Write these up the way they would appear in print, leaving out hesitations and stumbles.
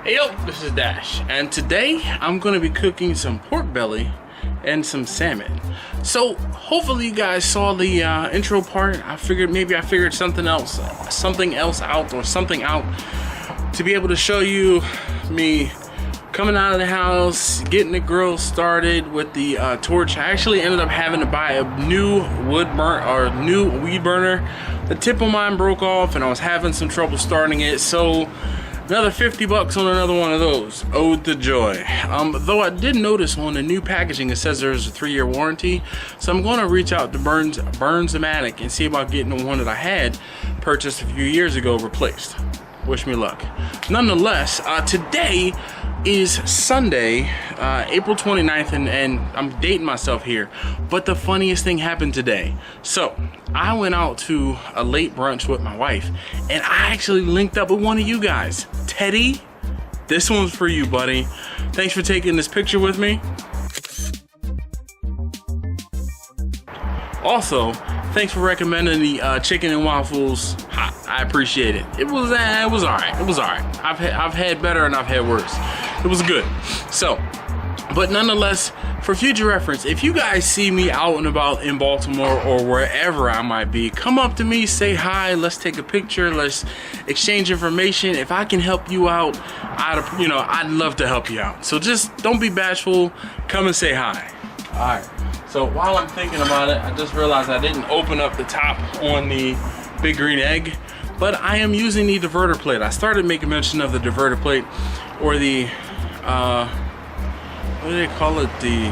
Hey yo, this is Dash, and today I'm going to be cooking some pork belly and some salmon. So hopefully you guys saw the intro part. I figured something else out to be able to show you me coming out of the house, getting the grill started with the torch. I actually ended up having to buy a new weed burner. The tip of mine broke off and I was having some trouble starting it, so another 50 bucks on another one of those. Ode to joy. Though I did notice on the new packaging it says there's a 3-year warranty, so I'm going to reach out to Burns-O-Matic and see about getting the one that I had purchased a few years ago replaced. Wish me luck. Nonetheless, today is Sunday, April 29th, and I'm dating myself here, but the funniest thing happened today. So I went out to a late brunch with my wife, and I actually linked up with one of you guys. Teddy, this one's for you, buddy. Thanks for taking this picture with me. Also, thanks for recommending the chicken and waffles hot. I appreciate it. It was all right. It was all right. I've had better and I've had worse. It was good. So, but nonetheless, for future reference, if you guys see me out and about in Baltimore or wherever I might be, come up to me, say hi, let's take a picture, let's exchange information. If I can help you out, I'd love to help you out. So just don't be bashful. Come and say hi. All right. So while I'm thinking about it, I just realized I didn't open up the top on the big green egg, but I am using the diverter plate. I started making mention of the diverter plate, or the, what do they call it? The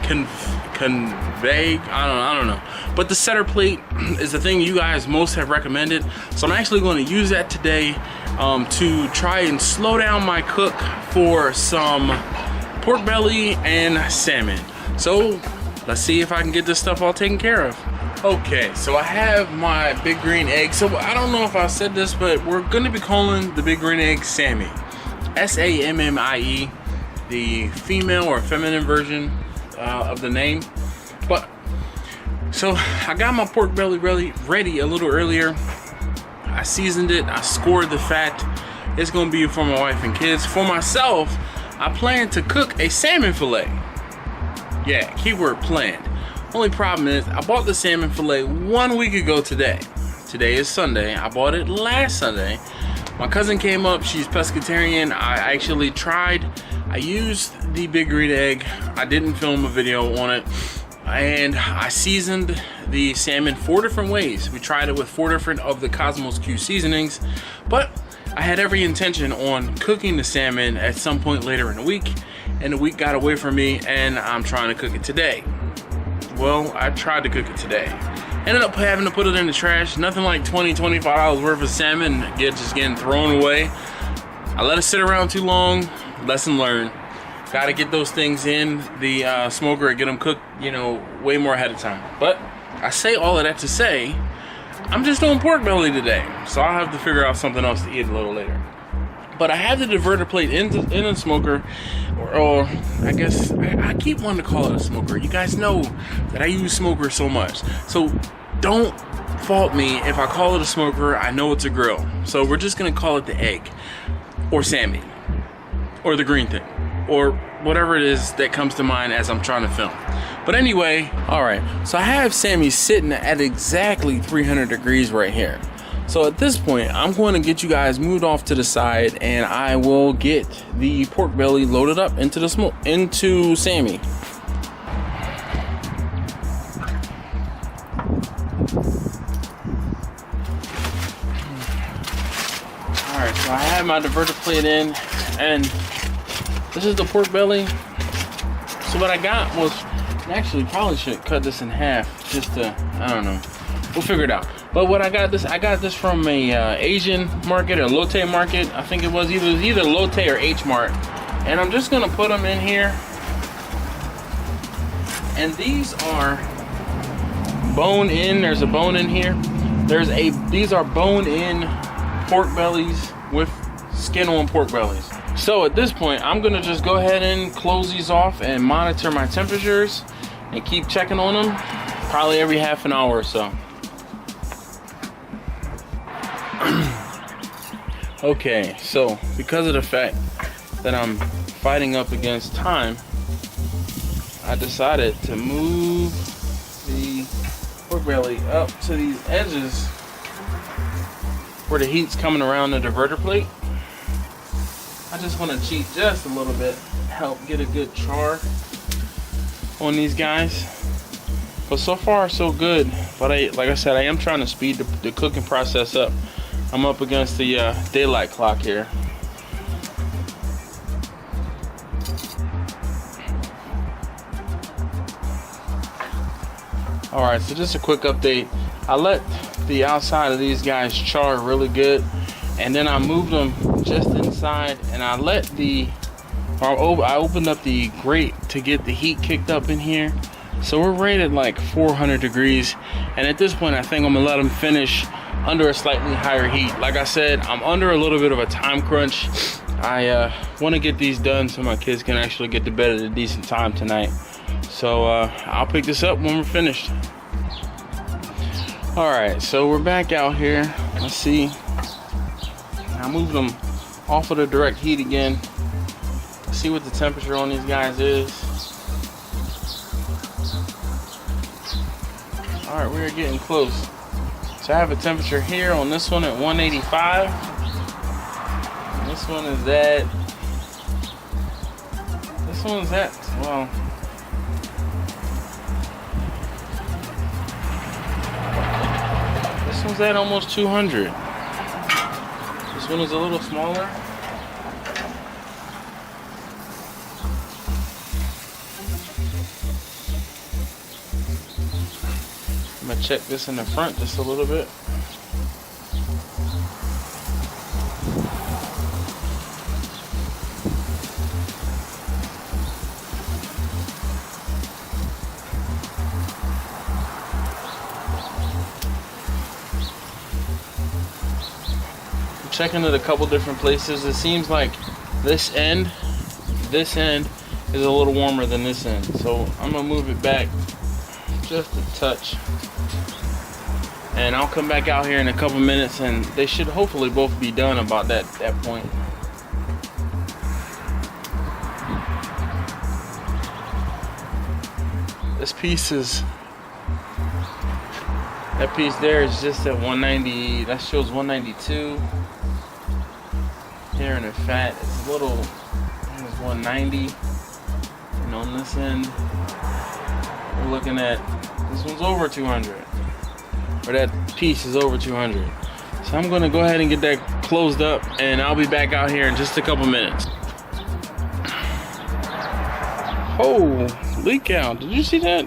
convey, I don't know. But the setter plate is the thing you guys most have recommended. So I'm actually going to use that today to try and slow down my cook for some pork belly and salmon. So let's see if I can get this stuff all taken care of. Okay, so I have my big green egg. So I don't know if I said this, but we're gonna be calling the big green egg Sammy. S-A-M-M-I-E, the female or feminine version of the name. But, so I got my pork belly ready a little earlier. I seasoned it, I scored the fat. It's gonna be for my wife and kids. For myself, I plan to cook a salmon fillet. Yeah, keyword planned. Only problem is I bought the salmon fillet 1 week ago today. Today is Sunday. I bought it last Sunday. My cousin came up, she's pescatarian. I actually tried. I used the big green egg. I didn't film a video on it. And I seasoned the salmon 4 different ways. We tried it with 4 different of the Cosmos Q seasonings, but I had every intention on cooking the salmon at some point later in the week, and the week got away from me, and I'm trying to cook it today. Well, I tried to cook it today. Ended up having to put it in the trash. Nothing like $20–25 worth of salmon just getting thrown away. I let it sit around too long. Lesson learned. Got to get those things in the smoker and get them cooked, way more ahead of time. But I say all of that to say, I'm just doing pork belly today, so I'll have to figure out something else to eat a little later. But I have the diverter plate in the smoker, or I guess I keep wanting to call it a smoker. You guys know that I use smoker so much, so don't fault me if I call it a smoker. I know it's a grill, so we're just gonna call it the egg, or Sammy, or the green thing, or whatever it is that comes to mind as I'm trying to film. But anyway, all right, so I have Sammy sitting at exactly 300 degrees right here. So at this point, I'm going to get you guys moved off to the side, and I will get the pork belly loaded up into Sammy. All right, so I have my diverter plate in, and this is the pork belly. So what I got was, actually probably should cut this in half just to, I don't know. We'll figure it out. But what I got this from a Asian market or Lotte market. I think it was either Lotte or H Mart. And I'm just gonna put them in here. And these are bone in. There's a bone in here. These are bone in pork bellies with skin on pork bellies. So at this point, I'm gonna just go ahead and close these off and monitor my temperatures and keep checking on them, probably every half an hour or so. Okay, so because of the fact that I'm fighting up against time, I decided to move the pork belly up to these edges where the heat's coming around the diverter plate. I just want to cheat just a little bit, help get a good char on these guys. But so far so good. But like I said, I am trying to speed the cooking process up. I'm up against the daylight clock here. Alright, so just a quick update. I let the outside of these guys char really good, and then I moved them just inside, and I let I opened up the grate to get the heat kicked up in here. So we're rated like 400 degrees, and at this point I think I'm gonna let them finish under a slightly higher heat. Like I said, I'm under a little bit of a time crunch. I want to get these done so my kids can actually get to bed at a decent time tonight. So I'll pick this up when we're finished. Alright, so we're back out here. Let's see. I moved them off of the direct heat again. Let's see what the temperature on these guys is. Alright, we are getting close. So I have a temperature here on this one at 185. And this one is at, well, this one's at almost 200. This one is a little smaller. I'm gonna check this in the front just a little bit. I'm checking it a couple different places. It seems like this end is a little warmer than this end. So I'm gonna move it back just a touch, and I'll come back out here in a couple minutes, and they should hopefully both be done about that point. This piece that piece there is just at 190. That shows 192. Here in the fat, it's a little, it's 190, and on this end we're looking at, this one's over 200, or that piece is over 200. So I'm gonna go ahead and get that closed up, and I'll be back out here in just a couple minutes. Oh, leak out, did you see that?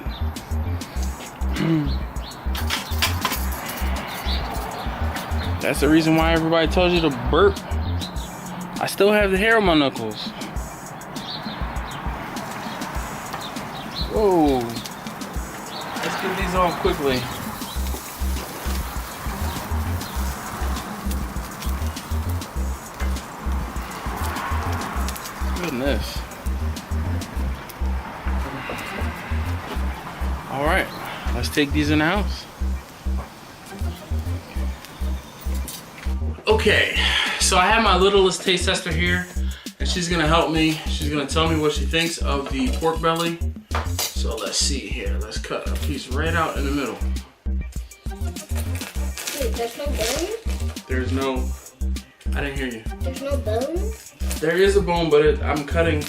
That's the reason why everybody tells you to burp. I still have the hair on my knuckles. Whoa. Let's get these on quickly. Goodness. Alright, let's take these in the house. Okay, so I have my littlest taste tester here, and she's gonna help me. She's gonna tell me what she thinks of the pork belly. So let's see here. Let's cut a piece right out in the middle. Wait, there's no bone? There's no, I didn't hear you. There's no bone? There is a bone, but I'm cutting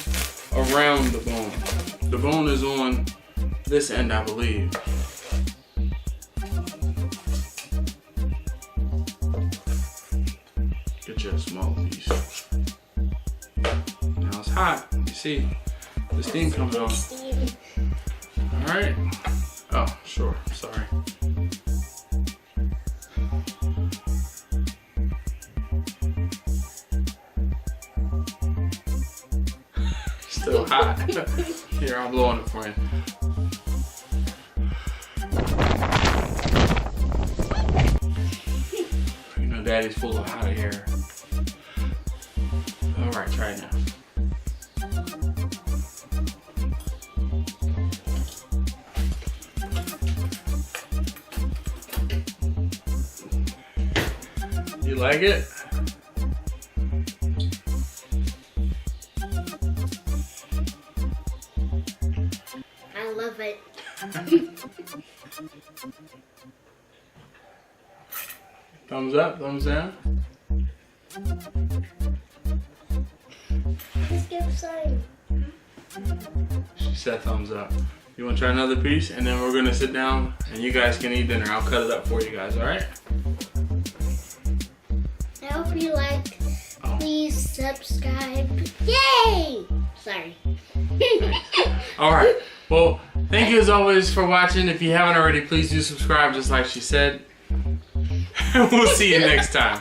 around the bone. The bone is on this end, I believe. Get you a small piece. Now it's hot. You see the steam coming off. All right. Oh, sure. Sorry. Still hot. Here, I'm blowing it for you. You know, Daddy's full of hot air. All right, try it now. You like it? I love it. Thumbs up, thumbs down. Let's give a sign. She said thumbs up. You want to try another piece? And then we're going to sit down and you guys can eat dinner. I'll cut it up for you guys, alright? I hope you like. Please subscribe. Yay! Sorry. Alright. Well, thank you as always for watching. If you haven't already, please do subscribe just like she said. We'll see you next time.